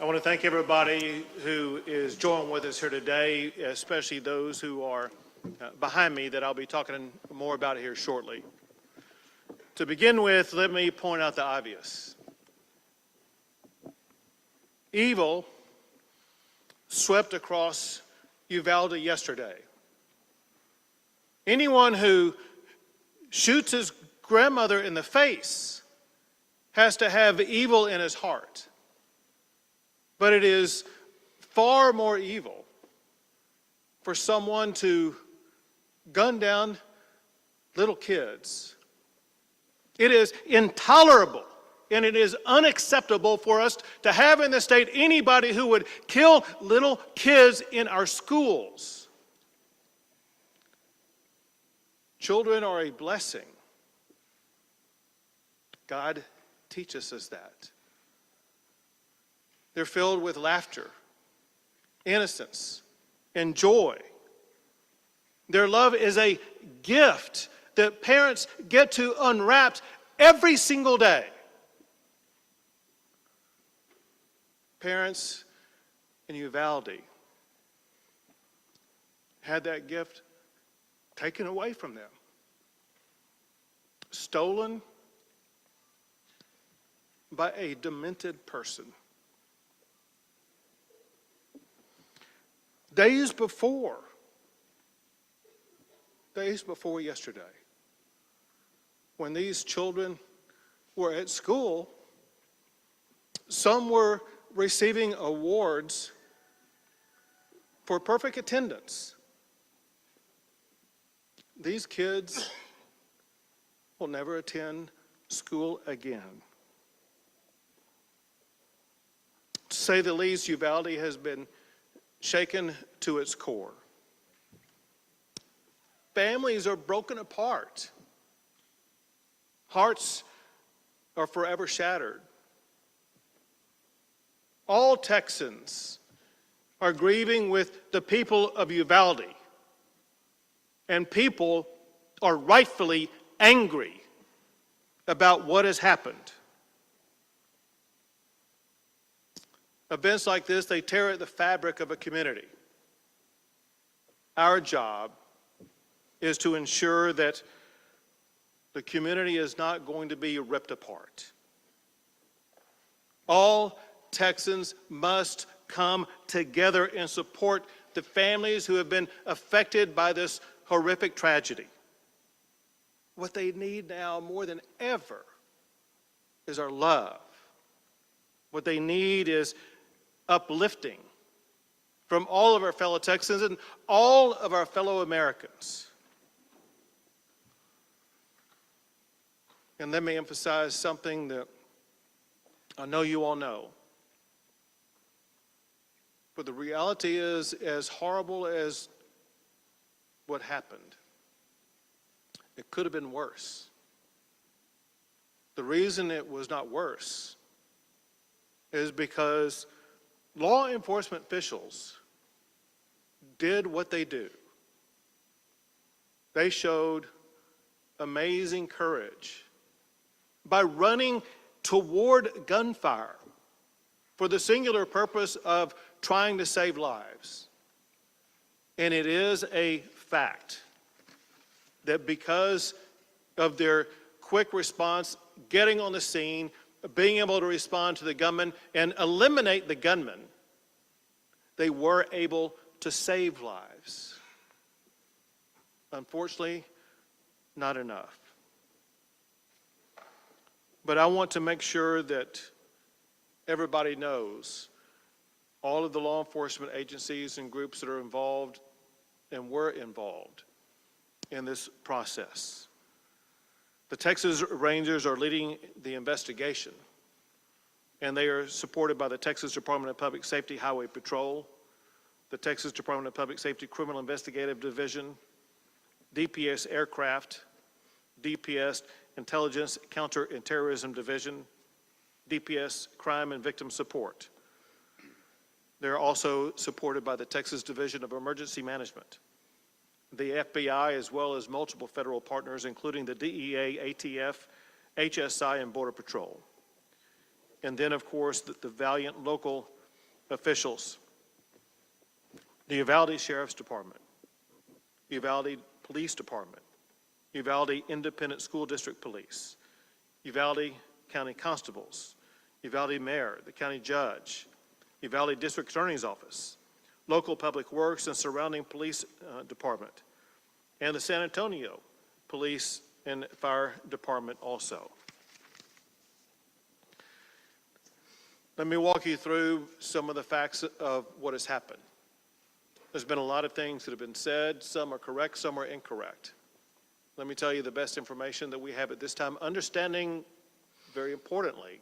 I want to thank everybody who is joining with us here today, especially those who are behind me that I'll be talking more about here shortly. To begin with, let me point out the obvious. Evil swept across Uvalde yesterday. Anyone who shoots his grandmother in the face has to have evil in his heart. But it is far more evil for someone to gun down little kids. It is intolerable and it is unacceptable for us to have in the state anybody who would kill little kids in our schools. Children are a blessing. God teaches us that. They're filled with laughter, innocence, and joy. Their love is a gift that parents get to unwrap every single day. Parents in Uvalde had that gift taken away from them, stolen by a demented person. Days before yesterday, when these children were at school, some were receiving awards for perfect attendance. These kids will never attend school again. To say the least, Uvalde has been shaken to its core. Families are broken apart. Hearts are forever shattered. All Texans are grieving with the people of Uvalde, and people are rightfully angry about what has happened. Events like this, they tear at the fabric of a community. Our job is to ensure that the community is not going to be ripped apart. All Texans must come together and support the families who have been affected by this horrific tragedy. What they need now more than ever is our love. What they need is uplifting from all of our fellow Texans and all of our fellow Americans. And let me emphasize something that I know you all know. But the reality is, as horrible as what happened, it could have been worse. The reason it was not worse is because law enforcement officials did what they do. They showed amazing courage by running toward gunfire for the singular purpose of trying to save lives. And it is a fact that because of their quick response, getting on the scene, being able to respond to the gunman and eliminate the gunman, they were able to save lives. Unfortunately, not enough. But I want to make sure that everybody knows, all of the law enforcement agencies and groups that are involved and were involved in this process. The Texas Rangers are leading the investigation, and they are supported by the Texas Department of Public Safety Highway Patrol, the Texas Department of Public Safety Criminal Investigative Division, DPS Aircraft, DPS Intelligence Counter and Terrorism Division, DPS Crime and Victim Support. They're also supported by the Texas Division of Emergency Management, the FBI, as well as multiple federal partners, including the DEA, ATF, HSI, and Border Patrol. And then, of course, the valiant local officials, the Uvalde Sheriff's Department, Uvalde Police Department, Uvalde Independent School District Police, Uvalde County Constables, Uvalde Mayor, the County Judge, Uvalde District Attorney's Office, local public works and surrounding police department, and the San Antonio Police and Fire Department also. Let me walk you through some of the facts of what has happened. There's been a lot of things that have been said. Some are correct, some are incorrect. Let me tell you the best information that we have at this time, understanding, very importantly,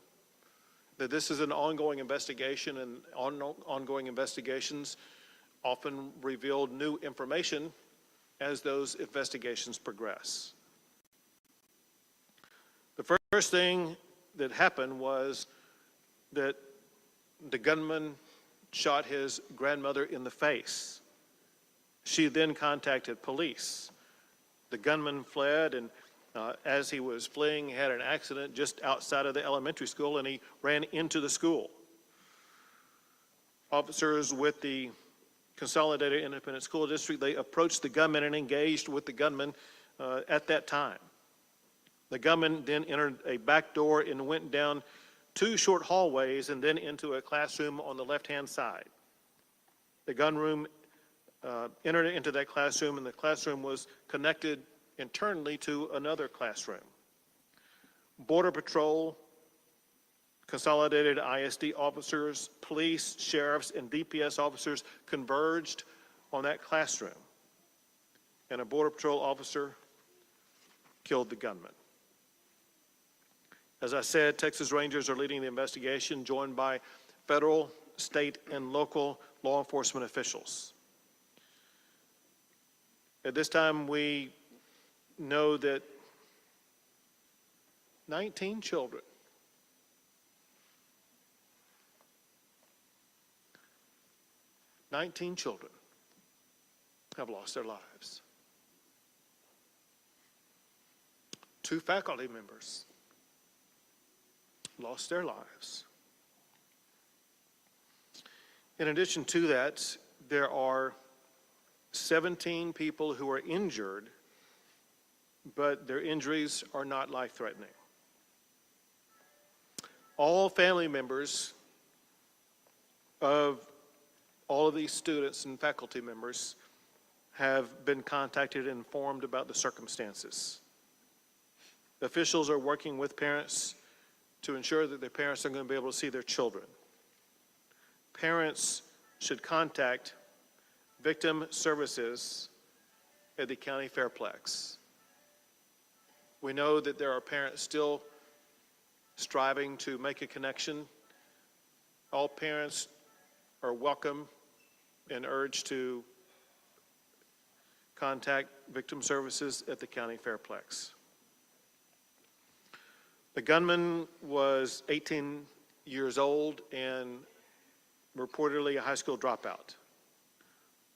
that this is an ongoing investigation, and ongoing investigations often reveal new information as those investigations progress. The first thing that happened was that the gunman shot his grandmother in the face. She then contacted police. The gunman fled, and as he was fleeing, he had an accident just outside of the elementary school, and he ran into the school. Officers with the Consolidated Independent School District, they approached the gunman and engaged with the gunman at that time. The gunman then entered a back door and went down 2 short hallways and then into a classroom on the left-hand side. The gunman entered into that classroom, and the classroom was connected internally to another classroom. Border Patrol, Consolidated ISD officers, police, sheriffs, and DPS officers converged on that classroom, and a Border Patrol officer killed the gunman. As I said, Texas Rangers are leading the investigation, joined by federal, state, and local law enforcement officials. At this time, we know that 19 children have lost their lives. 2 faculty members lost their lives. In addition to that, there are 17 people who are injured, but their injuries are not life-threatening. All family members of all of these students and faculty members have been contacted and informed about the circumstances. Officials are working with parents to ensure that their parents are going to be able to see their children. Parents should contact victim services at the county fairplex. We know that there are parents still striving to make a connection. All parents are welcome and urged to contact victim services at the county fairplex. The gunman was 18 years old and reportedly a high school dropout.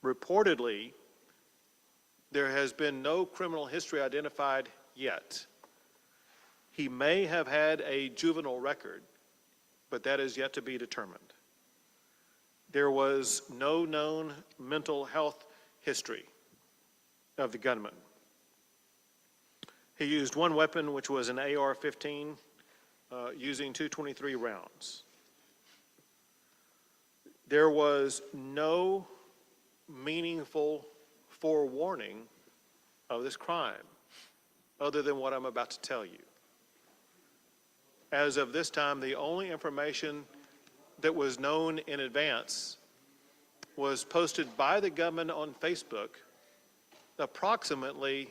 Reportedly, there has been no criminal history identified yet. He may have had a juvenile record, but that is yet to be determined. There was no known mental health history of the gunman. He used one weapon, which was an AR-15, using 223 rounds. There was no meaningful forewarning of this crime, other than what I'm about to tell you. As of this time, the only information that was known in advance was posted by the gunman on Facebook approximately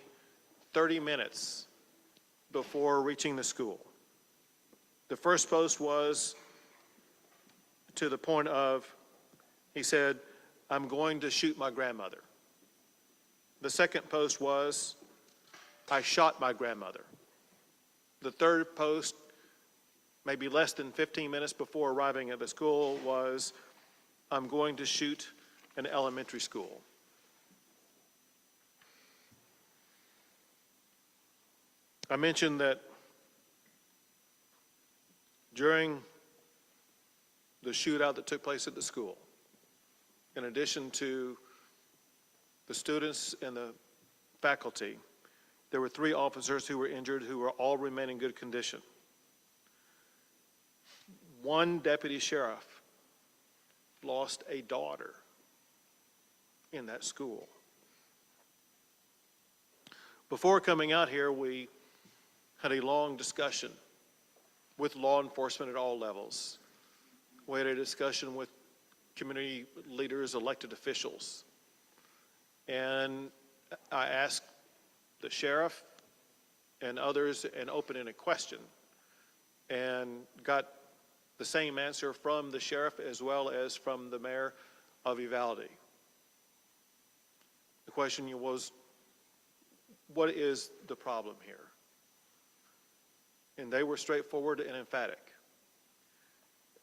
30 minutes before reaching the school. The first post was to the point of, he said, "I'm going to shoot my grandmother." The second post was, "I shot my grandmother." The third post, maybe less than 15 minutes before arriving at the school, was, "I'm going to shoot an elementary school." I mentioned that during the shootout that took place at the school. In addition to the students and the faculty, there were 3 officers who were injured who were all remain in good condition. 1 deputy sheriff lost a daughter in that school. Before coming out here, we had a long discussion with law enforcement at all levels. We had a discussion with community leaders, elected officials. And I asked the sheriff and others an open-ended question and got the same answer from the sheriff as well as from the mayor of Uvalde. The question was, what is the problem here? And they were straightforward and emphatic.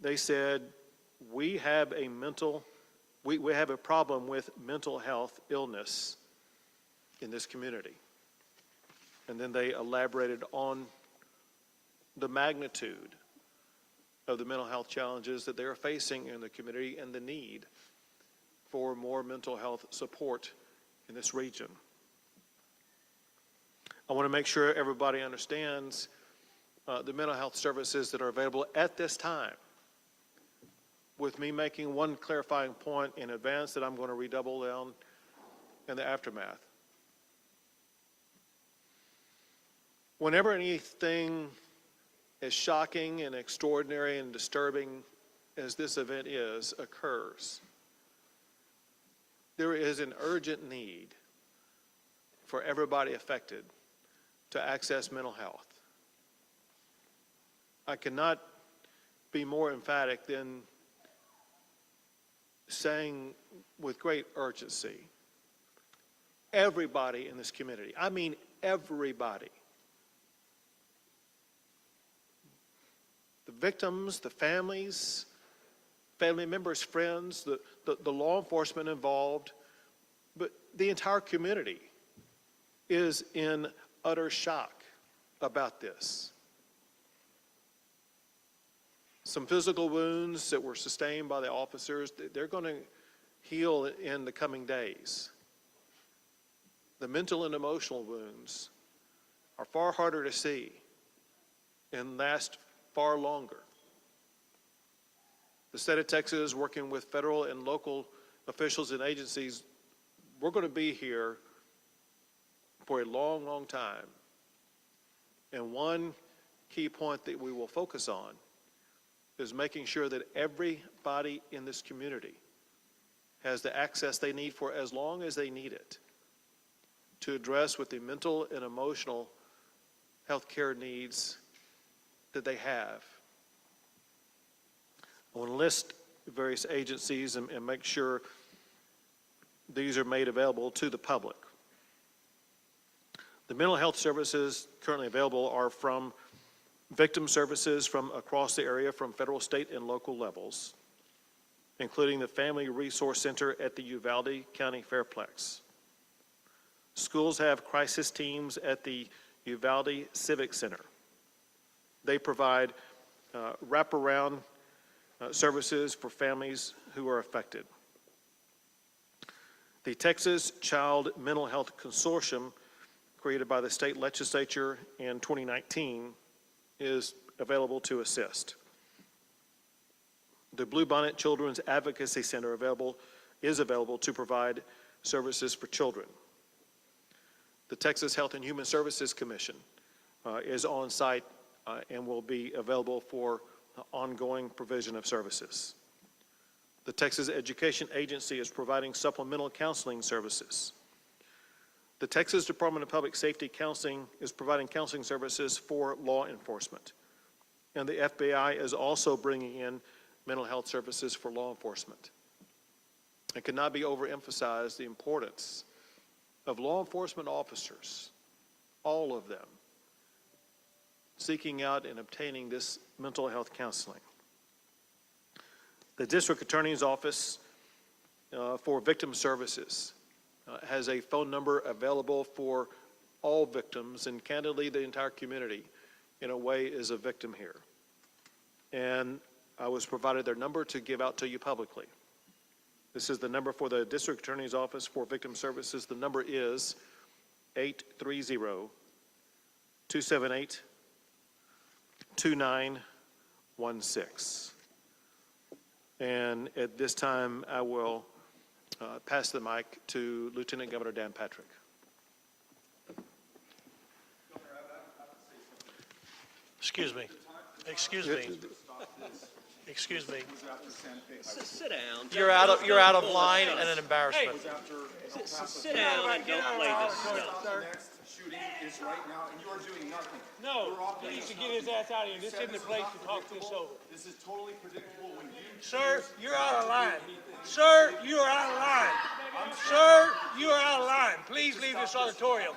They said, we have a problem with mental health illness in this community. And then they elaborated on the magnitude of the mental health challenges that they are facing in the community and the need for more mental health support in this region. I want to make sure everybody understands the mental health services that are available at this time, with me making one clarifying point in advance that I'm going to redouble down in the aftermath. Whenever anything as shocking and extraordinary and disturbing as this event occurs, there is an urgent need for everybody affected to access mental health. I cannot be more emphatic than saying with great urgency, everybody in this community, I mean everybody, the victims, the families, family members, friends, the law enforcement involved, but the entire community is in utter shock about this. Some physical wounds that were sustained by the officers, they're going to heal in the coming days. The mental and emotional wounds are far harder to see and last far longer. The state of Texas, working with federal and local officials and agencies, we're going to be here for a long, long time. And one key point that we will focus on is making sure that everybody in this community has the access they need for as long as they need it to address with the mental and emotional health care needs that they have. I want to list various agencies and make sure these are made available to the public. The mental health services currently available are from victim services from across the area from federal, state, and local levels, including the Family Resource Center at the Uvalde County Fairplex. Schools have crisis teams at the Uvalde Civic Center. They provide wraparound services for families who are affected. The Texas Child Mental Health Consortium, created by the state legislature in 2019, is available to assist. The Bluebonnet Children's Advocacy Center is available to provide services for children. The Texas Health and Human Services Commission is on site and will be available for ongoing provision of services. The Texas Education Agency is providing supplemental counseling services. The Texas Department of Public Safety Counseling is providing counseling services for law enforcement. And the FBI is also bringing in mental health services for law enforcement. It cannot be overemphasized the importance of law enforcement officers, all of them, seeking out and obtaining this mental health counseling. The District Attorney's Office for Victim Services has a phone number available for all victims, and candidly, the entire community, in a way, is a victim here. And I was provided their number to give out to you publicly. This is the number for the District Attorney's Office for Victim Services. The number is 830-278-2916. And at this time, I will pass the mic to Lieutenant Governor Dan Patrick. Excuse me. Excuse me. Excuse me. Sit down. You're out of line and an embarrassment. Sit down and don't play this stuff. Next shooting is right now, and you are doing nothing. No, he needs to get his ass out of here. This isn't the place to talk this over. This is totally predictable when you... Sir, you're out of line. Sir, you are out of line. Sir, you are out of line. Please leave this auditorium.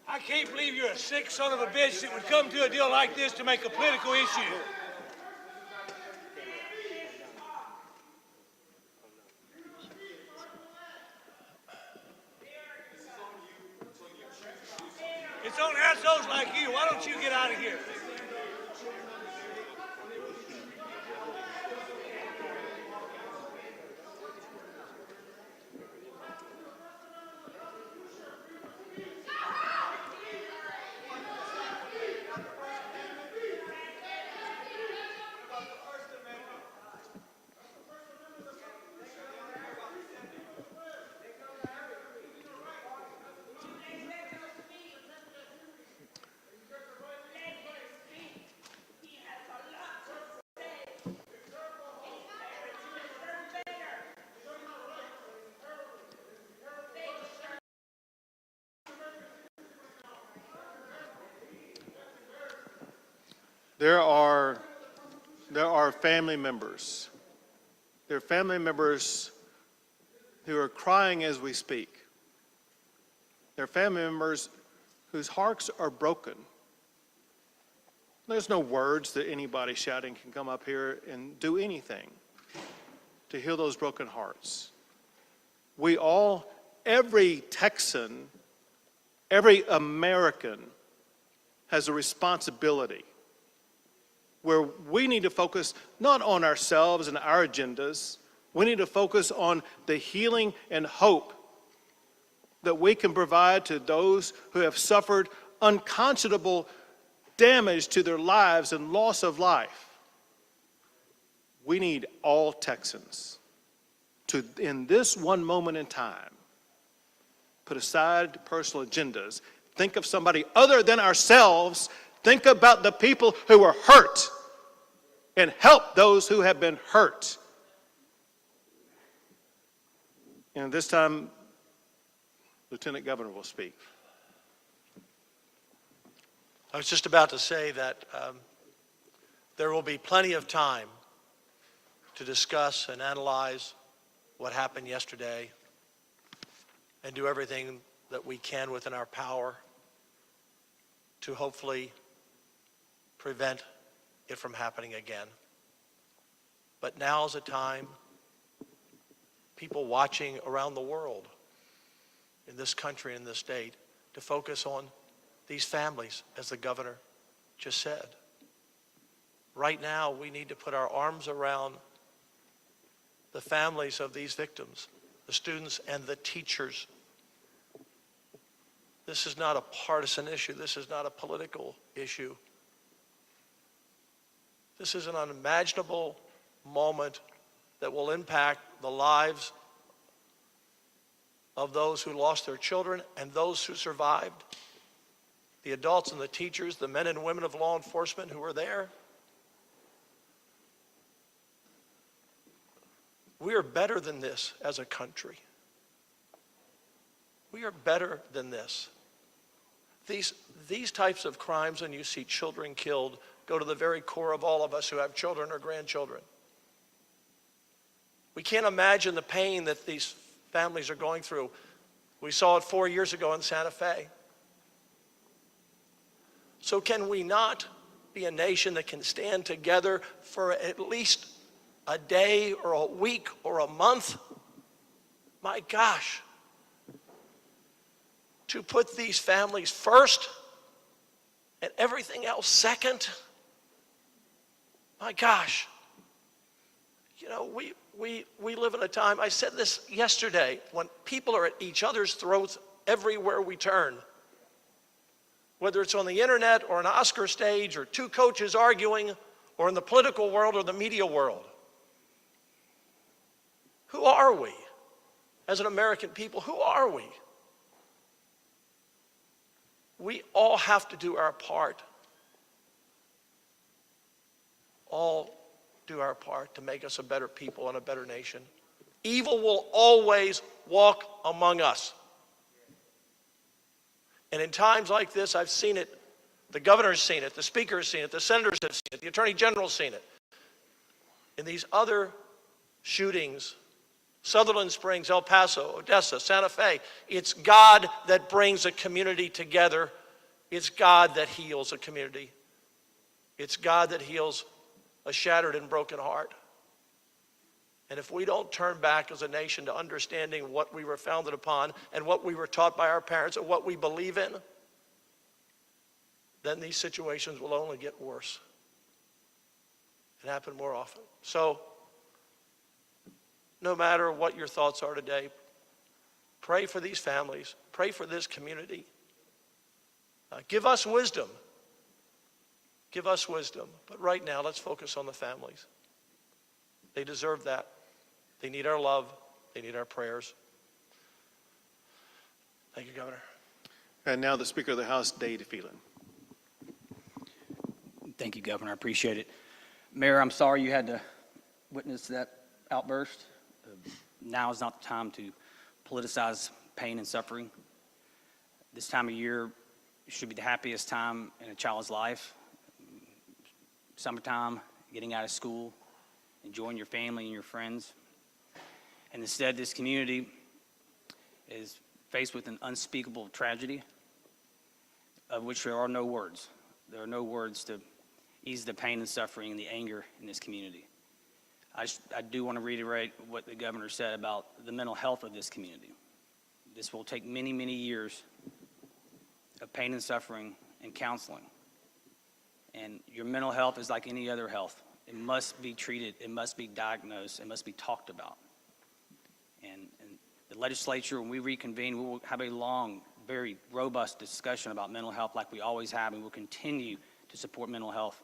I can't believe you're a sick son of a bitch that would come to a deal like this to make a political issue. It's on assholes like you. Why don't you get out of here? There are family members. There are family members who are crying as we speak. There are family members whose hearts are broken. There's no words that anybody shouting can come up here and do anything to heal those broken hearts. We all, every Texan, every American has a responsibility where we need to focus not on ourselves and our agendas. We need to focus on the healing and hope that we can provide to those who have suffered unconscionable damage to their lives and loss of life. We need all Texans to, in this one moment in time, put aside personal agendas, think of somebody other than ourselves. Think about the people who are hurt and help those who have been hurt. And this time, Lieutenant Governor will speak. I was just about to say that there will be plenty of time to discuss and analyze what happened yesterday and do everything that we can within our power to hopefully prevent it from happening again. But now is a time, people watching around the world, in this country, in this state, to focus on these families, as the governor just said. Right now, we need to put our arms around the families of these victims, the students and the teachers. This is not a partisan issue. This is not a political issue. This is an unimaginable moment that will impact the lives of those who lost their children and those who survived, the adults and the teachers, the men and women of law enforcement who were there. We are better than this as a country. We are better than this. These types of crimes, when you see children killed, go to the very core of all of us who have children or grandchildren. We can't imagine the pain that these families are going through. We saw it 4 years ago in Santa Fe. So can we not be a nation that can stand together for at least a day or a week or a month? My gosh. To put these families first and everything else second. My gosh. You know, we live in a time, I said this yesterday, when people are at each other's throats everywhere we turn. Whether it's on the internet or an Oscar stage or two coaches arguing or in the political world or the media world. Who are we as an American people? Who are we? We all have to do our part. All do our part to make us a better people and a better nation. Evil will always walk among us. And in times like this, I've seen it. The governor's seen it. The speaker's seen it. The senators have seen it. The attorney general's seen it. In these other shootings, Sutherland Springs, El Paso, Odessa, Santa Fe, it's God that brings a community together. It's God that heals a community. It's God that heals a shattered and broken heart. And if we don't turn back as a nation to understanding what we were founded upon and what we were taught by our parents and what we believe in, then these situations will only get worse and happen more often. So, no matter what your thoughts are today, pray for these families, pray for this community. Give us wisdom. Give us wisdom. But right now, let's focus on the families. They deserve that. They need our love. They need our prayers. Thank you, Governor. And now the Speaker of the House, Dade Phelan. Thank you, Governor. I appreciate it. Mayor, I'm sorry you had to witness that outburst. Now is not the time to politicize pain and suffering. This time of year should be the happiest time in a child's life. Summertime, getting out of school, enjoying your family and your friends. And instead, this community is faced with an unspeakable tragedy of which there are no words. There are no words to ease the pain and suffering and the anger in this community. I do want to reiterate what the governor said about the mental health of this community. This will take many, many years of pain and suffering and counseling. And your mental health is like any other health. It must be treated, it must be diagnosed, it must be talked about. And the legislature, when we reconvene, we will have a long, very robust discussion about mental health like we always have, and we'll continue to support mental health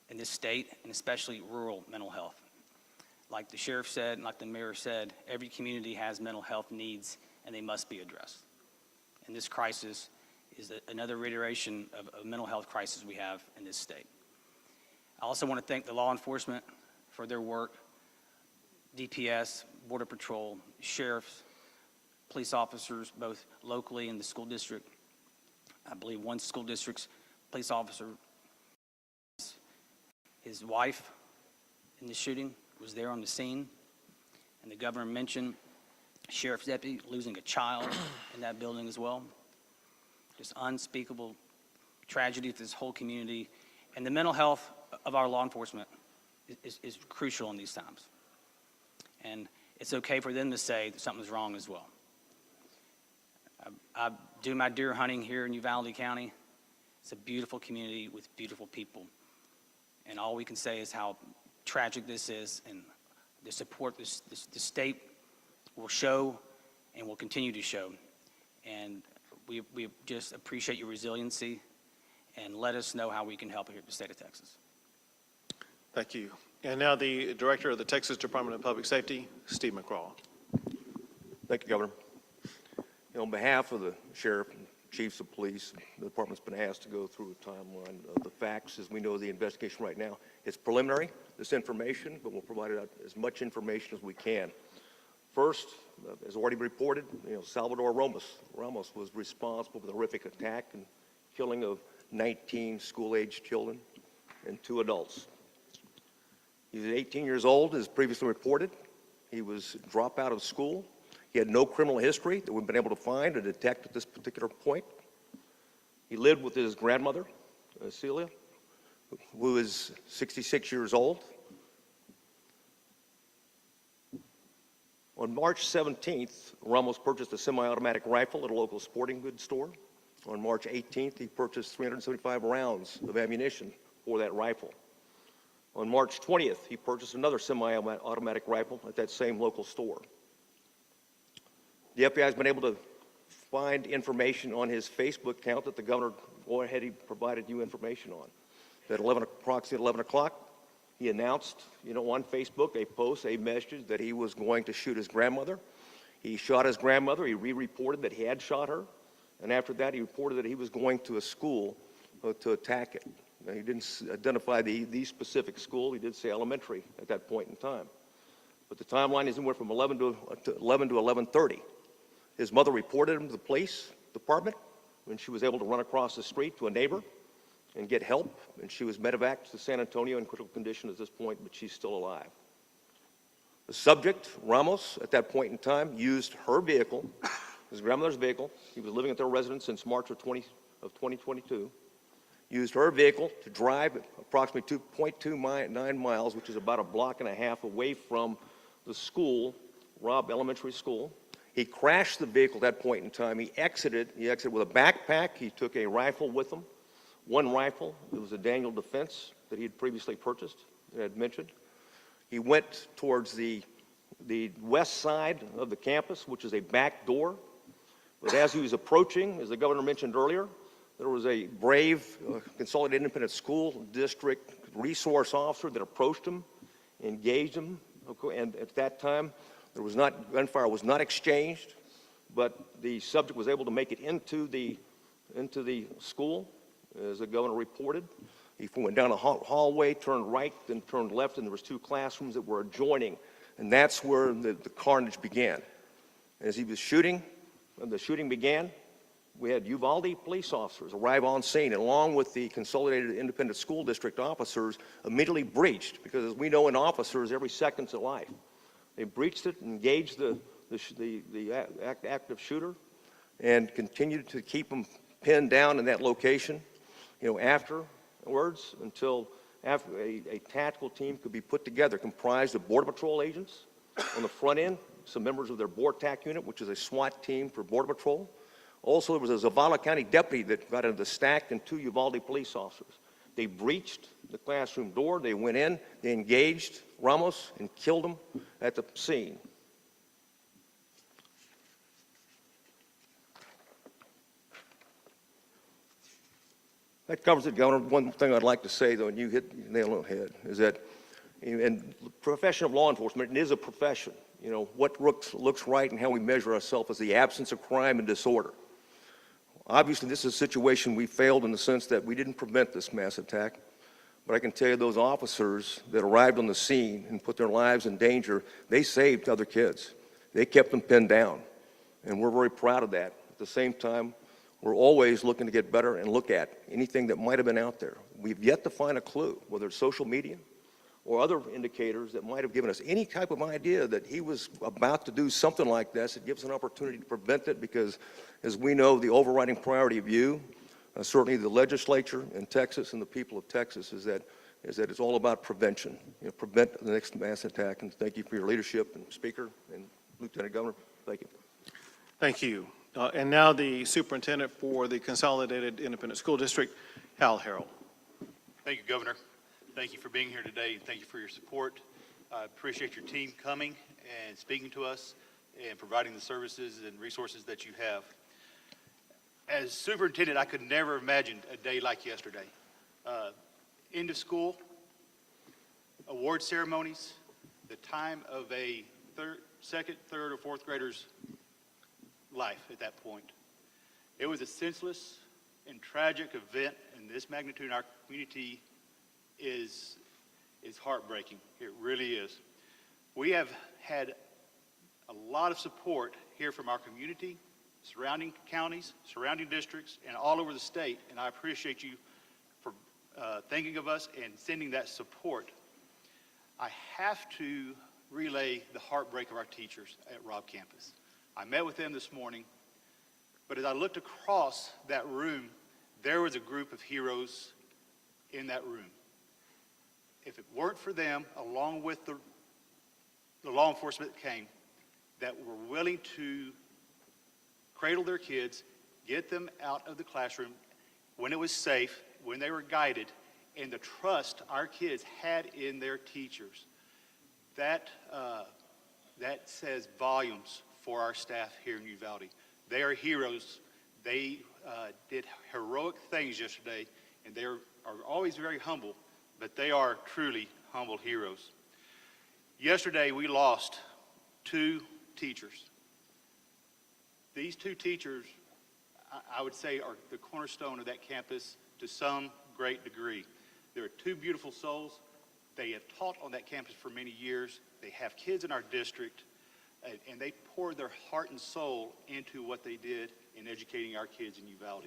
in this state, and especially rural mental health. Like the sheriff said, and like the mayor said, every community has mental health needs, and they must be addressed. And this crisis is another reiteration of a mental health crisis we have in this state. I also want to thank the law enforcement for their work, DPS, Border Patrol, sheriffs, police officers, both locally in the school district. I believe one school district's police officer, his wife in the shooting was there on the scene. And the governor mentioned sheriff's deputy losing a child in that building as well. Just unspeakable tragedy to this whole community. And the mental health of our law enforcement is crucial in these times. And it's okay for them to say that something's wrong as well. I do my deer hunting here in Uvalde County. It's a beautiful community with beautiful people. And all we can say is how tragic this is, and the support the state will show and will continue to show. And we just appreciate your resiliency, and let us know how we can help here at the state of Texas. Thank you. And now the Director of the Texas Department of Public Safety, Steve McCraw. Thank you, Governor. On behalf of the sheriff and chiefs of police, the department's been asked to go through a timeline of the facts. As we know, the investigation right now is preliminary, this information, but we'll provide out as much information as we can. First, as already reported, Salvador Ramos was responsible for the horrific attack and killing of 19 school-aged children and 2 adults. He was 18 years old, as previously reported. He was dropped out of school. He had no criminal history that we've been able to find or detect at this particular point. He lived with his grandmother, Celia, who is 66 years old. On March 17th, Ramos purchased a semi-automatic rifle at a local sporting goods store. On March 18th, he purchased 375 rounds of ammunition for that rifle. On March 20th, he purchased another semi-automatic rifle at that same local store. The FBI has been able to find information on his Facebook account that the governor already provided you information on. At approximately 11 o'clock, he announced, on Facebook, a post, a message that he was going to shoot his grandmother. He shot his grandmother. He re-reported that he had shot her. And after that, he reported that he was going to a school to attack it. Now, he didn't identify the specific school. He did say elementary at that point in time. But the timeline is anywhere from 11 to 11:30. His mother reported him to the police department when she was able to run across the street to a neighbor and get help. And she was medevaced to San Antonio in critical condition at this point, but she's still alive. The subject, Ramos, at that point in time, used her vehicle, his grandmother's vehicle. He was living at their residence since March of 2022. Used her vehicle to drive approximately 2.29 miles, which is about a block and a half away from the school, Robb Elementary School. He crashed the vehicle at that point in time. He exited with a backpack. He took a rifle with him, one rifle. It was a Daniel Defense that he had previously purchased, that I had mentioned. He went towards the west side of the campus, which is a back door. But as he was approaching, as the governor mentioned earlier, there was a brave Consolidated Independent School District resource officer that approached him, engaged him, and at that time, gunfire was not exchanged, but the subject was able to make it into the school, as the governor reported. He went down a hallway, turned right, then turned left, and there was two classrooms that were adjoining, and that's where the carnage began. As he was shooting, when the shooting began, we had Uvalde police officers arrive on scene, and along with the Consolidated Independent School District officers, immediately breached, because as we know in officers, every second's a life. They breached it, engaged the active shooter, and continued to keep him pinned down in that location, afterwards, until after a tactical team could be put together, comprised of Border Patrol agents on the front end, some members of their BORTAC unit, which is a SWAT team for Border Patrol. Also, there was a Zavala County deputy that got into the stack, and two Uvalde police officers. They breached the classroom door. They went in, they engaged Ramos and killed him at the scene. That covers it, Governor. One thing I'd like to say, though, and you hit the nail on the head, is that in the profession of law enforcement, it is a profession. What looks right and how we measure ourselves is the absence of crime and disorder. Obviously, this is a situation we failed in the sense that we didn't prevent this mass attack. But I can tell you those officers that arrived on the scene and put their lives in danger, they saved other kids. They kept them pinned down. And we're very proud of that. At the same time, we're always looking to get better and look at anything that might have been out there. We've yet to find a clue, whether it's social media or other indicators that might have given us any type of idea that he was about to do something like this. It gives an opportunity to prevent it because, as we know, the overriding priority of you, certainly the legislature in Texas and the people of Texas, is that it's all about prevention. Prevent the next mass attack. And thank you for your leadership, and Speaker and Lieutenant Governor. Thank you. Thank you. And now the Superintendent for the Consolidated Independent School District, Hal Harrell. Thank you, Governor. Thank you for being here today. Thank you for your support. I appreciate your team coming and speaking to us and providing the services and resources that you have. As superintendent, I could never have imagined a day like yesterday. End of school, award ceremonies, the time of a second, third, or fourth grader's life at that point. It was a senseless and tragic event, and this magnitude in our community is heartbreaking. It really is. We have had a lot of support here from our community, surrounding counties, surrounding districts, and all over the state, and I appreciate you for thinking of us and sending that support. I have to relay the heartbreak of our teachers at Robb campus. I met with them this morning, but as I looked across that room, there was a group of heroes in that room. If it weren't for them, along with the law enforcement that came, that were willing to cradle their kids, get them out of the classroom when it was safe, when they were guided, and the trust our kids had in their teachers. That says volumes for our staff here in Uvalde. They are heroes. They did heroic things yesterday, and they are always very humble, but they are truly humble heroes. Yesterday, we lost 2 teachers. These 2 teachers, I would say, are the cornerstone of that campus to some great degree. They're 2 beautiful souls. They have taught on that campus for many years. They have kids in our district, and they poured their heart and soul into what they did in educating our kids in Uvalde.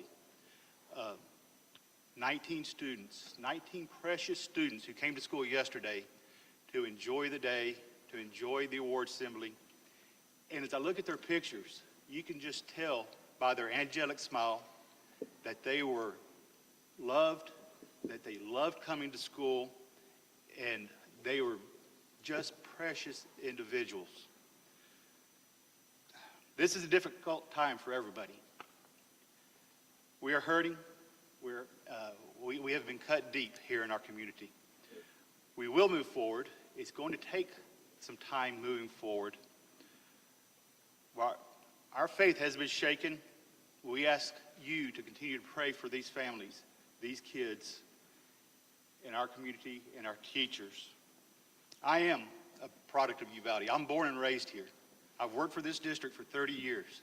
19 students, 19 precious students who came to school yesterday to enjoy the day, to enjoy the award assembly. And as I look at their pictures, you can just tell by their angelic smile that they were loved, that they loved coming to school, and they were just precious individuals. This is a difficult time for everybody. We are hurting. We have been cut deep here in our community. We will move forward. It's going to take some time moving forward. While our faith has been shaken, we ask you to continue to pray for these families, these kids in our community, and our teachers. I am a product of Uvalde. I'm born and raised here. I've worked for this district for 30 years.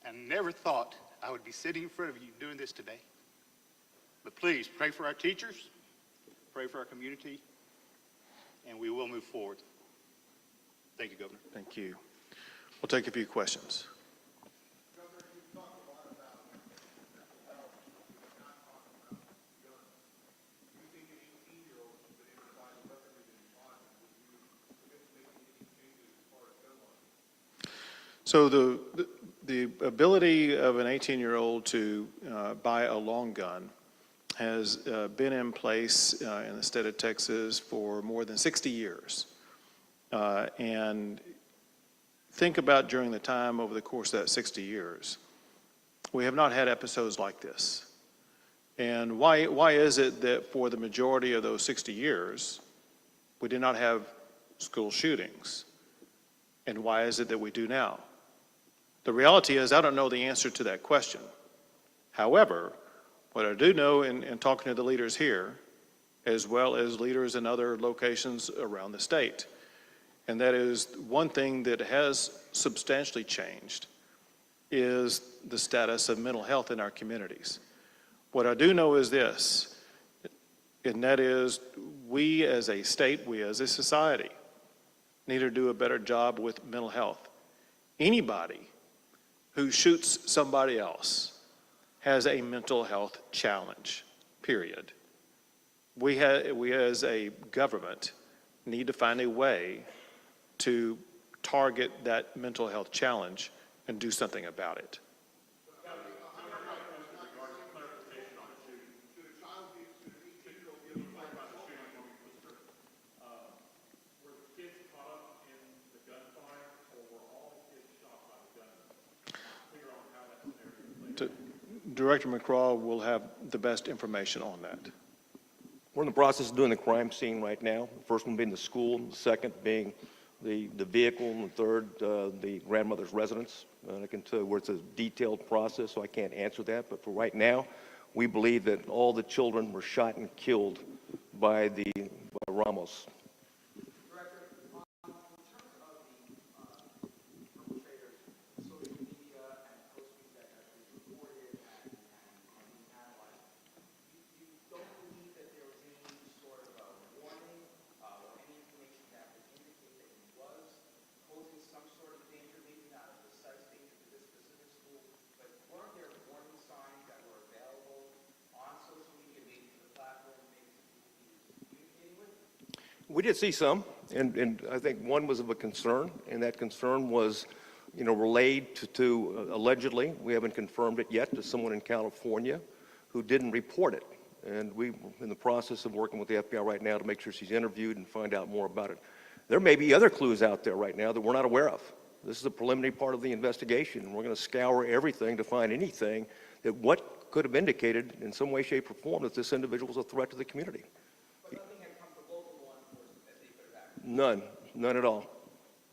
And never thought I would be sitting in front of you doing this today. But please pray for our teachers, pray for our community, and we will move forward. Thank you, Governor. Thank you. We'll take a few questions. Governor, you talked a lot about mental health. You're not talking about guns. You think an 18-year-old has been able to buy a weapon in his body? Would you commit to making any changes as far as gun laws? So the ability of an 18-year-old to buy a long gun has been in place in the state of Texas for more than 60 years. And think about during the time over the course of that 60 years, we have not had episodes like this. And why is it that for the majority of those 60 years, we did not have school shootings? And why is it that we do now? The reality is I don't know the answer to that question. However, what I do know in talking to the leaders here, as well as leaders in other locations around the state, and that is one thing that has substantially changed is the status of mental health in our communities. What I do know is this, and that is we as a state, we as a society, need to do a better job with mental health. Anybody who shoots somebody else has a mental health challenge, period. We as a government need to find a way to target that mental health challenge and do something about it. Director McCraw will have the best information on that. We're in the process of doing the crime scene right now. The first one being the school, the second being the vehicle, and the third, the grandmother's residence. I can tell you where it's a detailed process, so I can't answer that. But for right now, we believe that all the children were shot and killed by Ramos. We did see some, and I think one was of a concern, and that concern was, relayed to allegedly, we haven't confirmed it yet, to someone in California who didn't report it. And we're in the process of working with the FBI right now to make sure she's interviewed and find out more about it. There may be other clues out there right now that we're not aware of. This is a preliminary part of the investigation, and we're going to scour everything to find anything that what could have indicated in some way, shape, or form that this individual was a threat to the community. But nothing had come to local law enforcement that they could have acted. None at all.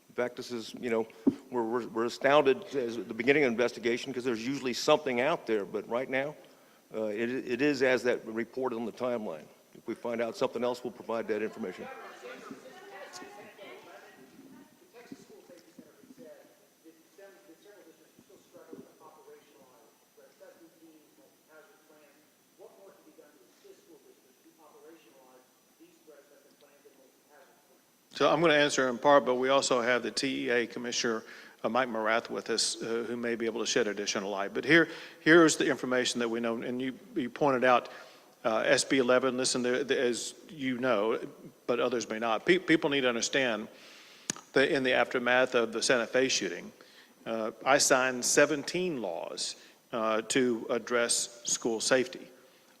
In fact, this is, you know, we're astounded at the beginning of the investigation because there's usually something out there, but right now, it is as that reported on the timeline. If we find out something else, we'll provide that information. So I'm going to answer in part, but we also have the TEA Commissioner, Mike Morath, with us, who may be able to shed additional light. But here's the information that we know, and you pointed out SB 11, listen, as you know, but others may not. People need to understand that in the aftermath of the Santa Fe shooting, I signed 17 laws to address school safety.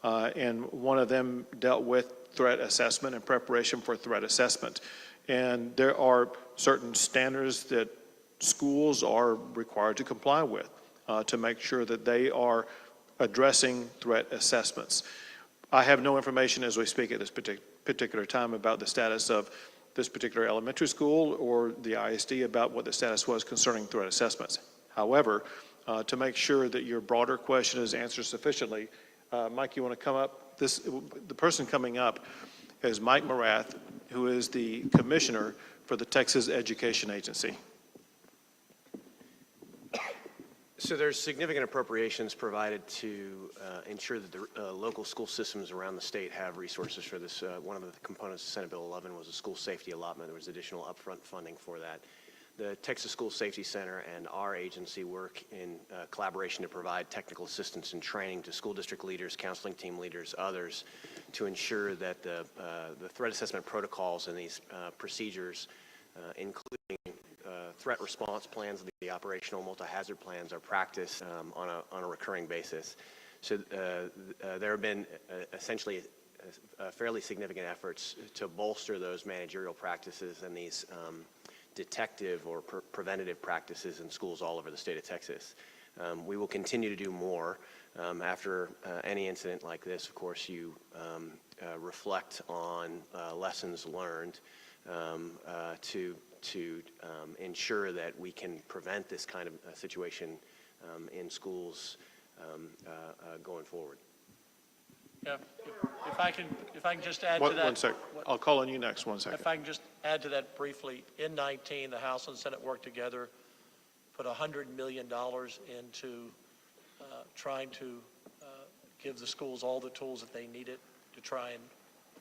And one of them dealt with threat assessment and preparation for threat assessment. And there are certain standards that schools are required to comply with to make sure that they are addressing threat assessments. I have no information as we speak at this particular time about the status of this particular elementary school or the ISD about what the status was concerning threat assessments. However, to make sure that your broader question is answered sufficiently, Mike, you want to come up? The person coming up is Mike Morath, who is the commissioner for the Texas Education Agency. So there's significant appropriations provided to ensure that the local school systems around the state have resources for this. One of the components of Senate Bill 11 was a school safety allotment. There was additional upfront funding for that. The Texas School Safety Center and our agency work in collaboration to provide technical assistance and training to school district leaders, counseling team leaders, others, to ensure that the threat assessment protocols and these procedures, including threat response plans, the operational multi-hazard plans, are practiced on a recurring basis. So there have been essentially fairly significant efforts to bolster those managerial practices and these detective or preventative practices in schools all over the state of Texas. We will continue to do more. After any incident like this, of course, you reflect on lessons learned to ensure that we can prevent this kind of situation in schools going forward. Yeah, if I can just add to that. One sec. I'll call on you next. 1 second. If I can just add to that briefly, in 19, the House and Senate worked together, put $100 million into trying to give the schools all the tools that they needed to try and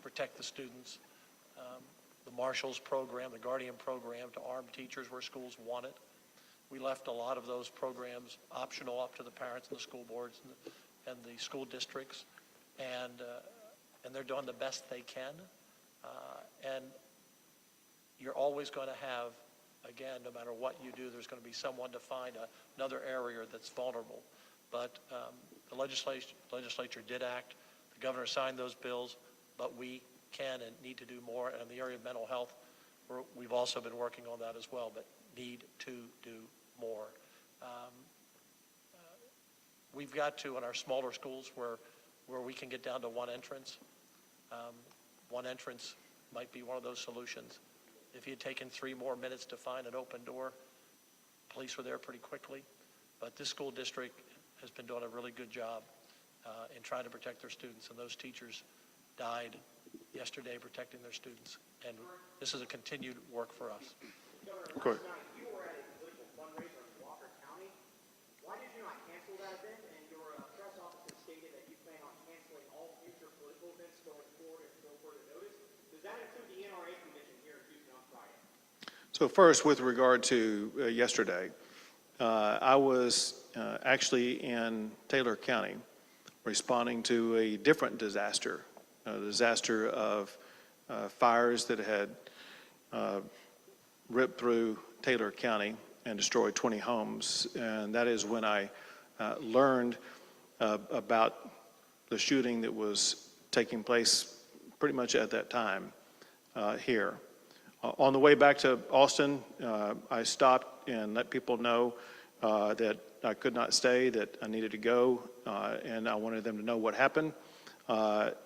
protect the students. The Marshals program, the Guardian program to arm teachers where schools want it. We left a lot of those programs optional up to the parents and the school boards and the school districts. And they're doing the best they can. And you're always going to have, again, no matter what you do, there's going to be someone to find another area that's vulnerable. But the legislature did act. The governor signed those bills, but we can and need to do more. And in the area of mental health, we've also been working on that as well, but need to do more. We've got to, in our smaller schools where we can get down to one entrance. One entrance might be one of those solutions. If you had taken 3 more minutes to find an open door, police were there pretty quickly. But this school district has been doing a really good job in trying to protect their students. And those teachers died yesterday protecting their students. And this is a continued work for us. Go ahead. You were at a political fundraiser in Walker County. Why did you not cancel that event? And your press office has stated that you plan on canceling all future political events going forward until further notice. Does that include the NRA convention here in Houston on Friday? So first, with regard to yesterday, I was actually in Taylor County responding to a different disaster, a disaster of fires that had ripped through Taylor County and destroyed 20 homes. And that is when I learned about the shooting that was taking place pretty much at that time here. On the way back to Austin, I stopped and let people know that I could not stay, that I needed to go, and I wanted them to know what happened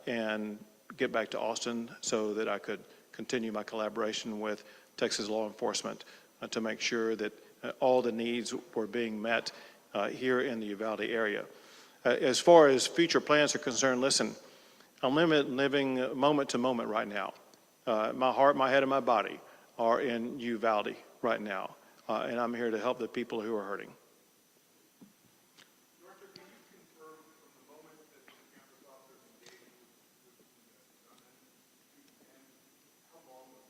and get back to Austin so that I could continue my collaboration with Texas law enforcement to make sure that all the needs were being met here in the Uvalde area. As far as future plans are concerned, listen, I'm living moment to moment right now. My heart, my head, and my body are in Uvalde right now, and I'm here to help the people who are hurting. Director, can you confirm from the moment that the campus officers engaged with the gunman and how long was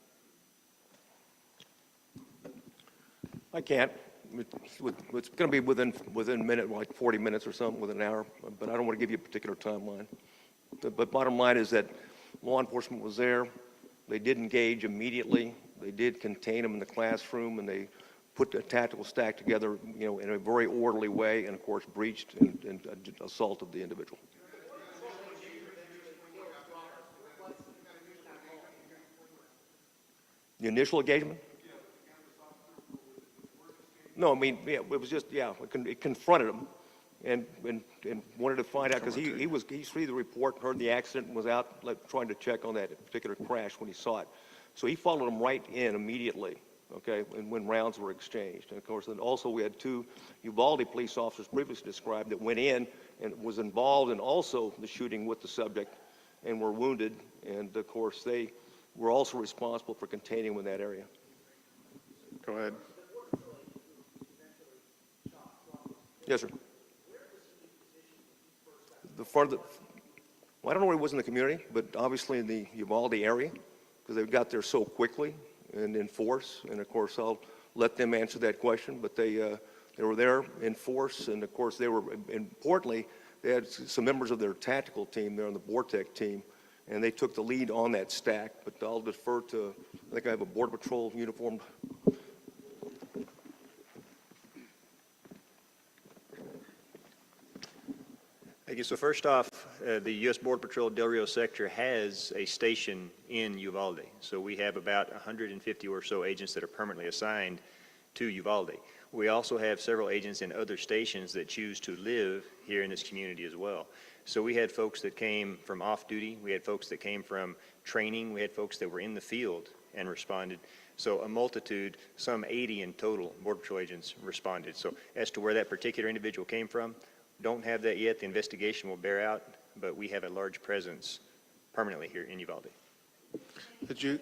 that? I can't. It's going to be within a minute, like 40 minutes or something, within an hour, but I don't want to give you a particular timeline. But bottom line is that law enforcement was there. They did engage immediately. They did contain them in the classroom, and they put a tactical stack together, in a very orderly way, and of course breached and assaulted the individual. The initial engagement? No, I mean, it was just, it confronted him and wanted to find out, because he read the report, heard the accident, and was out trying to check on that particular crash when he saw it. So he followed him right in immediately, okay, and when rounds were exchanged. And of course, then also we had 2 Uvalde police officers previously described that went in and was involved in also the shooting with the subject and were wounded. And of course, they were also responsible for containing him in that area. Go ahead. Yes, sir. Well, I don't know where he was in the community, but obviously in the Uvalde area, because they got there so quickly and in force. And of course, I'll let them answer that question. But they were there in force, and of course, they were, importantly, they had some members of their tactical team there on the Vortec team, and they took the lead on that stack. But I'll defer to, I think I have a Border Patrol uniformed. Thank you. So first off, the U.S. Border Patrol Del Rio sector has a station in Uvalde. So we have about 150 or so agents that are permanently assigned to Uvalde. We also have several agents in other stations that choose to live here in this community as well. So we had folks that came from off-duty. We had folks that came from training. We had folks that were in the field and responded. So a multitude, some 80 in total, Border Patrol agents responded. So as to where that particular individual came from, don't have that yet. The investigation will bear out, but we have a large presence permanently here in Uvalde. Did you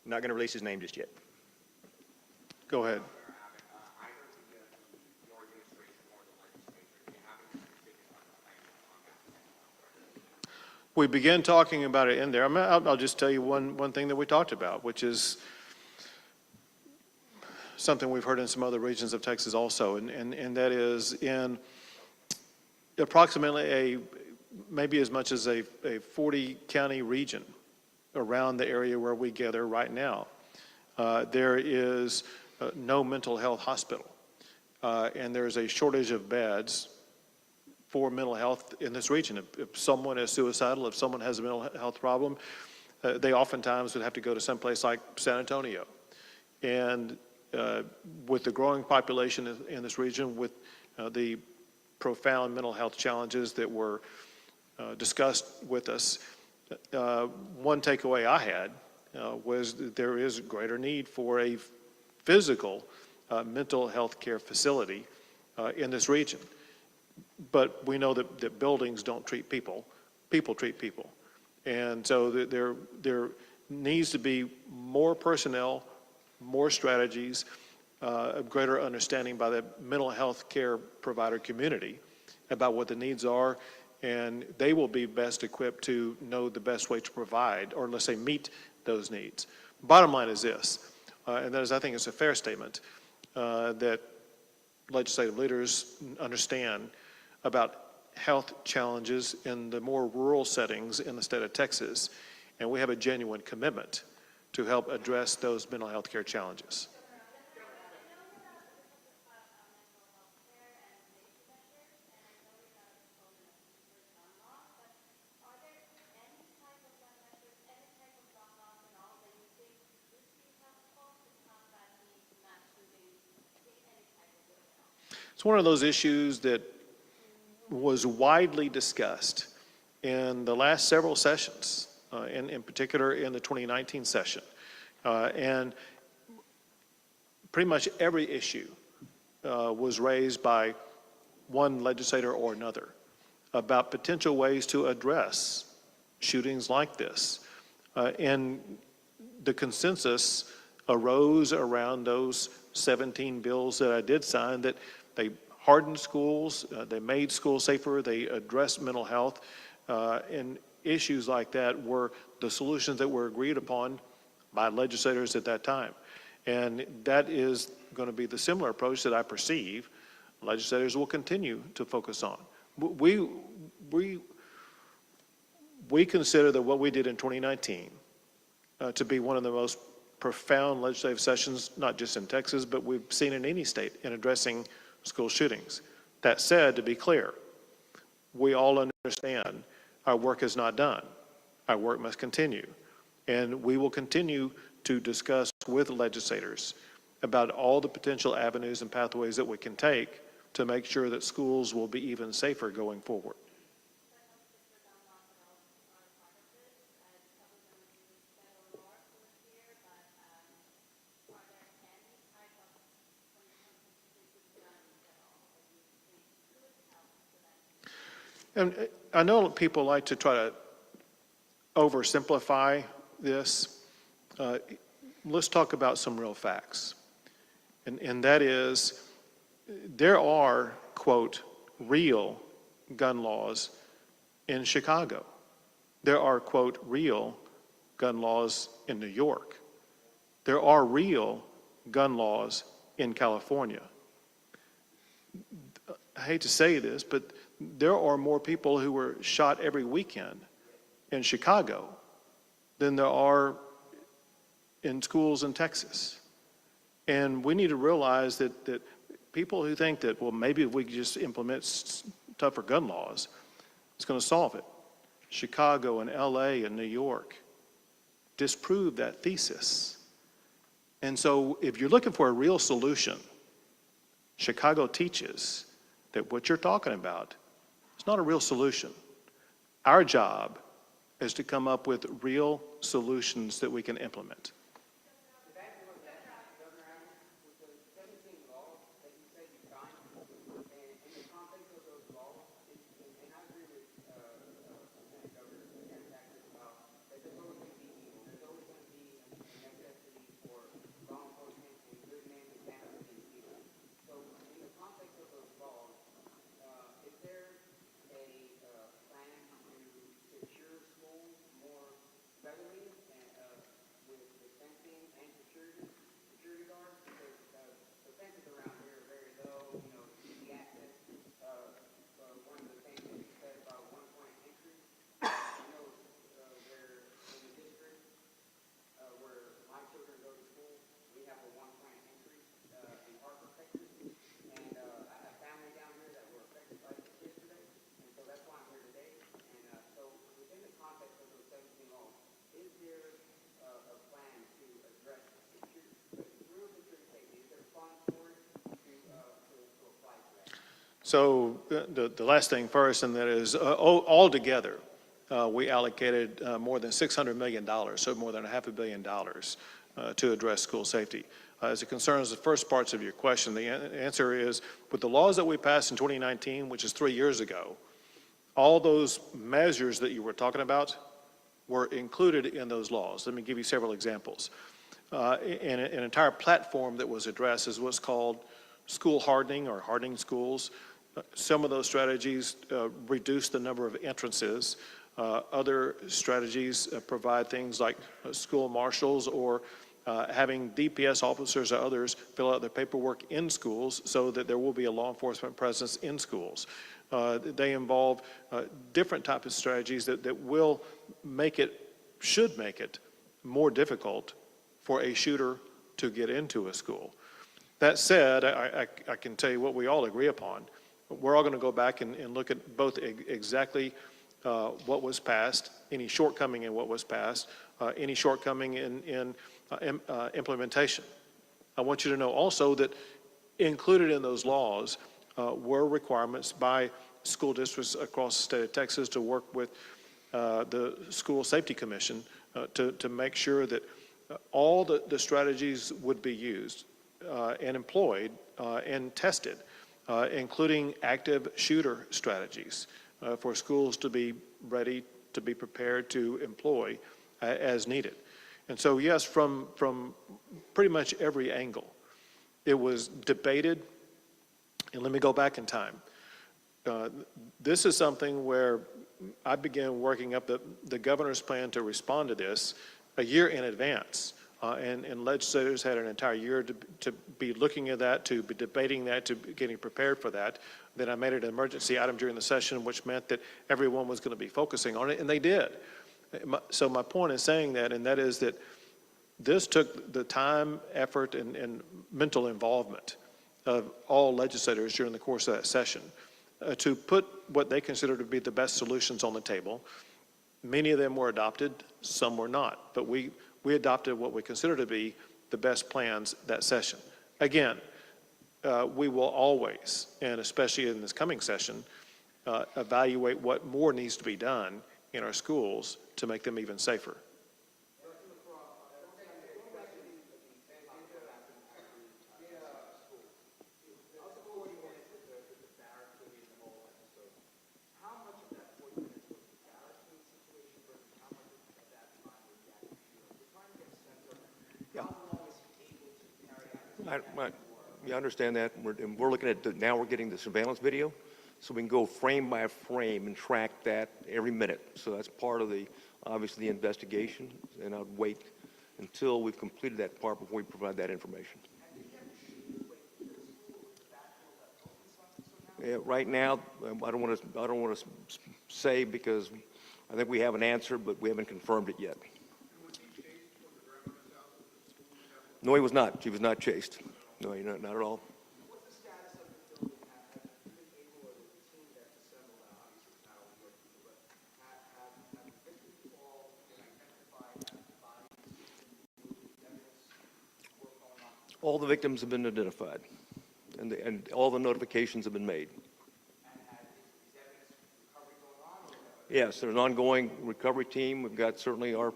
Not going to release his name just yet. go ahead? We began talking about it in there. I'll just tell you one thing that we talked about, which is something we've heard in some other regions of Texas also, and that is in approximately maybe as much as a 40-county region around the area where we gather right now, there is no mental health hospital, and there's a shortage of beds for mental health in this region. If someone is suicidal, if someone has a mental health problem, they oftentimes would have to go to someplace like San Antonio. And with the growing population in this region, with the profound mental health challenges that were discussed with us, one takeaway I had was that there is greater need for a physical mental health care facility in this region. But we know that buildings don't treat people, people treat people. And so there needs to be more personnel, more strategies, a greater understanding by the mental health care provider community about what the needs are, and they will be best equipped to know the best way to provide, or let's say meet those needs. Bottom line is this, and that is, I think it's a fair statement, that legislative leaders understand about health challenges in the more rural settings in the state of Texas, and we have a genuine commitment to help address those mental health care challenges. It's one of those issues that was widely discussed in the last several sessions, in particular in the 2019 session. And pretty much every issue was raised by one legislator or another about potential ways to address shootings like this. And the consensus arose around those 17 bills that I did sign, that they hardened schools, they made schools safer, they addressed mental health, and issues like that were the solutions that were agreed upon by legislators at that time. And that is going to be the similar approach that I perceive legislators will continue to focus on. We consider that what we did in 2019 to be one of the most profound legislative sessions, not just in Texas, but we've seen in any state in addressing school shootings. That said, to be clear, we all understand our work is not done. Our work must continue. And we will continue to discuss with legislators about all the potential avenues and pathways that we can take to make sure that schools will be even safer going forward. And I know people like to try to oversimplify this. Let's talk about some real facts. And that is, there are, quote, real gun laws in Chicago. There are, quote, real gun laws in New York. There are real gun laws in California. I hate to say this, but there are more people who were shot every weekend in Chicago than there are in schools in Texas. And we need to realize that people who think that, well, maybe if we could just implement tougher gun laws, it's going to solve it. Chicago and LA and New York disprove that thesis. And so if you're looking for a real solution, Chicago teaches that what you're talking about is not a real solution. Our job is to come up with real solutions that we can implement. So the last thing first, and that is altogether, we allocated more than $600 million, so more than $500 million to address school safety. As it concerns the first parts of your question, the answer is, with the laws that we passed in 2019, which is 3 years ago, all those measures that you were talking about were included in those laws. Let me give you several examples. An entire platform that was addressed is what's called school hardening or hardening schools. Some of those strategies reduce the number of entrances. Other strategies provide things like school marshals or having DPS officers or others fill out their paperwork in schools so that there will be a law enforcement presence in schools. They involve different types of strategies that will make it, should make it, more difficult for a shooter to get into a school. That said, I can tell you what we all agree upon. We're all going to go back and look at both exactly what was passed, any shortcoming in what was passed, any shortcoming in implementation. I want you to know also that included in those laws were requirements by school districts across the state of Texas to work with the School Safety Commission to make sure that all the strategies would be used and employed and tested, including active shooter strategies for schools to be ready, to be prepared to employ as needed. And so, yes, from pretty much every angle, it was debated. And let me go back in time. This is something where I began working up the governor's plan to respond to this a year in advance. And legislators had an entire year to be looking at that, to be debating that, to be getting prepared for that. Then I made it an emergency item during the session, which meant that everyone was going to be focusing on it, and they did. So my point is saying that, and that is that this took the time, effort, and mental involvement of all legislators during the course of that session to put what they consider to be the best solutions on the table. Many of them were adopted, some were not, but we adopted what we consider to be the best plans that session. Again, we will always, and especially in this coming session, evaluate what more needs to be done in our schools to make them even safer. I understand that. We're looking at, now we're getting the surveillance video, so we can go frame by frame and track that every minute. So that's part of the, obviously, the investigation, and I'd wait until we've completed that part before we provide that information. Yeah, right now, I don't want to say, because I think we have an answer, but we haven't confirmed it yet. No, he was not. He was not chased. No, not at all. What's the status of the building? Have you been able, or the team that's assembled now, obviously it's not all working, but have the victims all been identified, have the bodies been moved, evidence work going on? All the victims have been identified, and all the notifications have been made. And is evidence recovery going on? Yes, there's an ongoing recovery team. We've got certainly our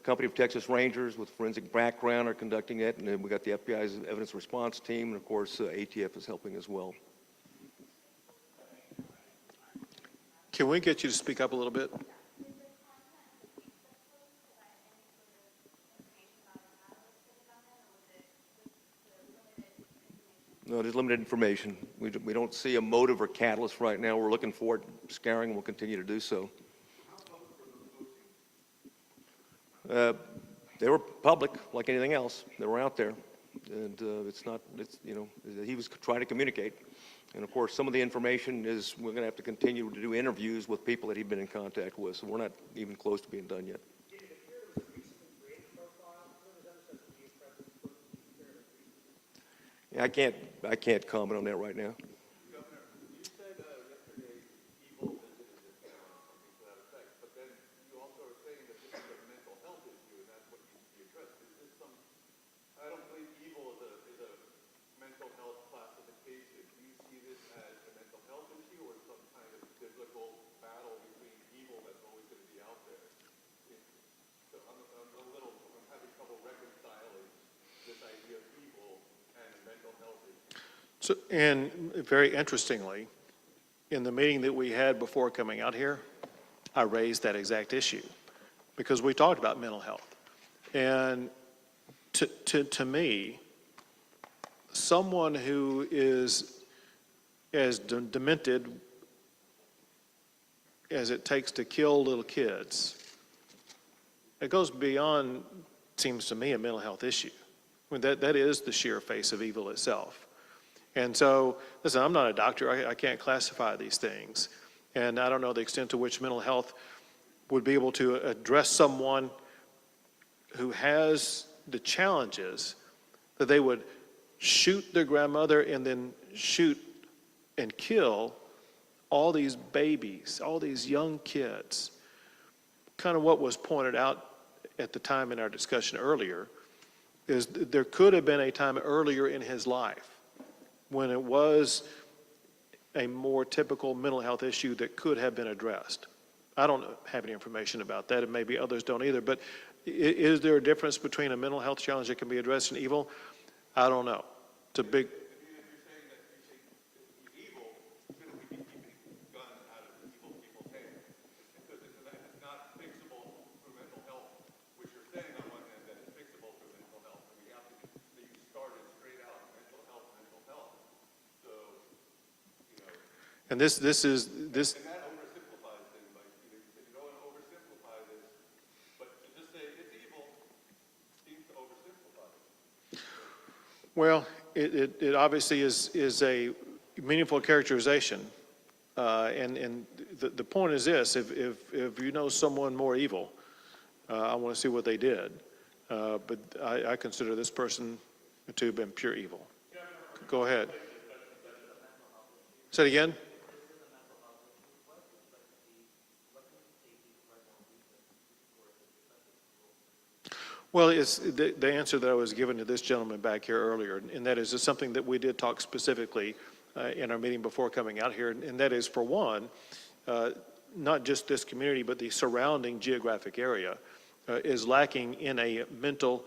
company of Texas Rangers with forensic background are conducting it, and then we've got the FBI's evidence response team, and of course ATF is helping as well. Can we get you to speak up a little bit? No, there's limited information. We don't see a motive or catalyst right now. We're looking for it, scaring, and we'll continue to do so. They were public, like anything else. They were out there, and he was trying to communicate. And of course, some of the information is we're going to have to continue to do interviews with people that he'd been in contact with. So we're not even close to being done yet. Yeah, I can't comment on that right now. Governor, you said yesterday evil visited his town, something to that effect, but then you also are saying that this is a mental health issue, and that's what needs to be addressed. Is this some, I don't believe evil is a mental health classification. Do you see this as a mental health issue or some kind of biblical battle between evil that's always going to be out there? So I'm having trouble reconciling this idea of evil and mental health issue. So, and very interestingly, in the meeting that we had before coming out here, I raised that exact issue because we talked about mental health. And to me, someone who is as demented as it takes to kill little kids, it goes beyond, seems to me, a mental health issue. I mean, that is the sheer face of evil itself. And so, listen, I'm not a doctor. I can't classify these things. And I don't know the extent to which mental health would be able to address someone who has the challenges that they would shoot their grandmother and then shoot and kill all these babies, all these young kids. Kind of what was pointed out at the time in our discussion earlier is there could have been a time earlier in his life when it was a more typical mental health issue that could have been addressed. I don't have any information about that, and maybe others don't either, but is there a difference between a mental health challenge that can be addressed and evil? I don't know. It's a big... And this. And that oversimplifies things, like, you don't want to oversimplify this, but to just say it's evil seems to oversimplify it. Well, it obviously is a meaningful characterization. And the point is this, if you know someone more evil, I want to see what they did. But I consider this person to have been pure evil. Go ahead. Say it again? Well, it's the answer that I was given to this gentleman back here earlier, and that is something that we did talk specifically in our meeting before coming out here, and that is, for one, not just this community, but the surrounding geographic area is lacking in a mental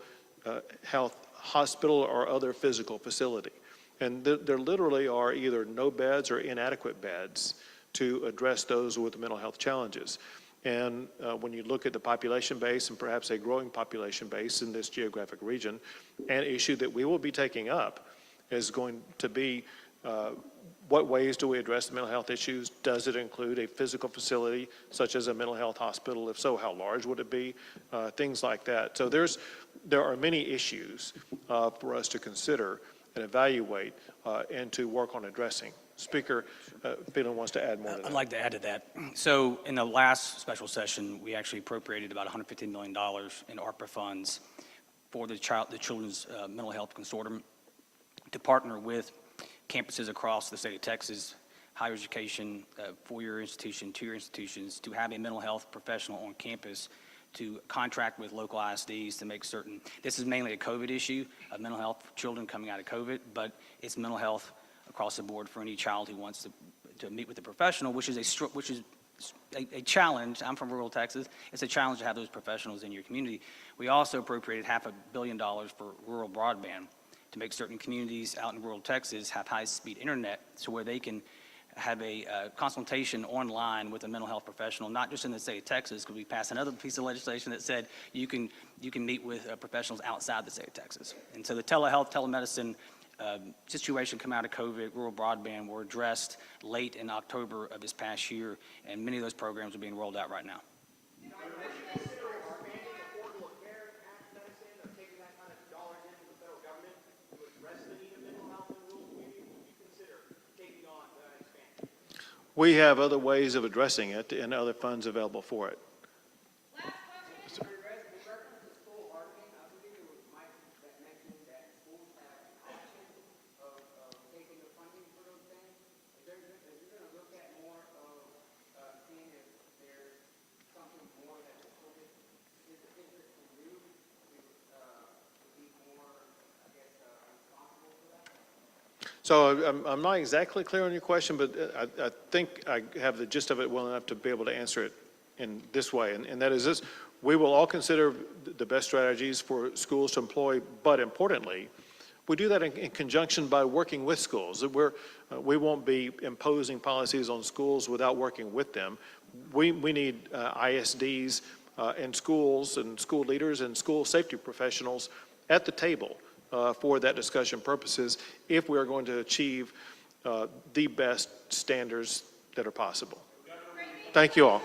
health hospital or other physical facility. And there literally are either no beds or inadequate beds to address those with mental health challenges. And when you look at the population base, and perhaps a growing population base in this geographic region, an issue that we will be taking up is going to be what ways do we address the mental health issues? Does it include a physical facility such as a mental health hospital? If so, how large would it be? Things like that. So there are many issues for us to consider and evaluate and to work on addressing. Speaker Phelan wants to add more to that. I'd like to add to that. So in the last special session, we actually appropriated about $115 million in ARPA funds for the Children's Mental Health Consortium to partner with campuses across the state of Texas, higher education, four-year institution, two-year institutions, to have a mental health professional on campus to contract with local ISDs to make certain. This is mainly a COVID issue of mental health for children coming out of COVID, but it's mental health across the board for any child who wants to meet with a professional, which is a challenge. I'm from rural Texas. It's a challenge to have those professionals in your community. We also appropriated $500 million for rural broadband to make certain communities out in rural Texas have high-speed internet, so where they can have a consultation online with a mental health professional, not just in the state of Texas, because we passed another piece of legislation that said you can meet with professionals outside the state of Texas. And so the telehealth, telemedicine situation come out of COVID, rural broadband, were addressed late in October of this past year, and many of those programs are being rolled out right now. We have other ways of addressing it and other funds available for it. So I'm not exactly clear on your question, but I think I have the gist of it well enough to be able to answer it in this way, and that is this: we will all consider the best strategies for schools to employ, but importantly, we do that in conjunction by working with schools. We won't be imposing policies on schools without working with them. We need ISDs and schools and school leaders and school safety professionals at the table for that discussion purposes if we are going to achieve the best standards that are possible. Thank you all.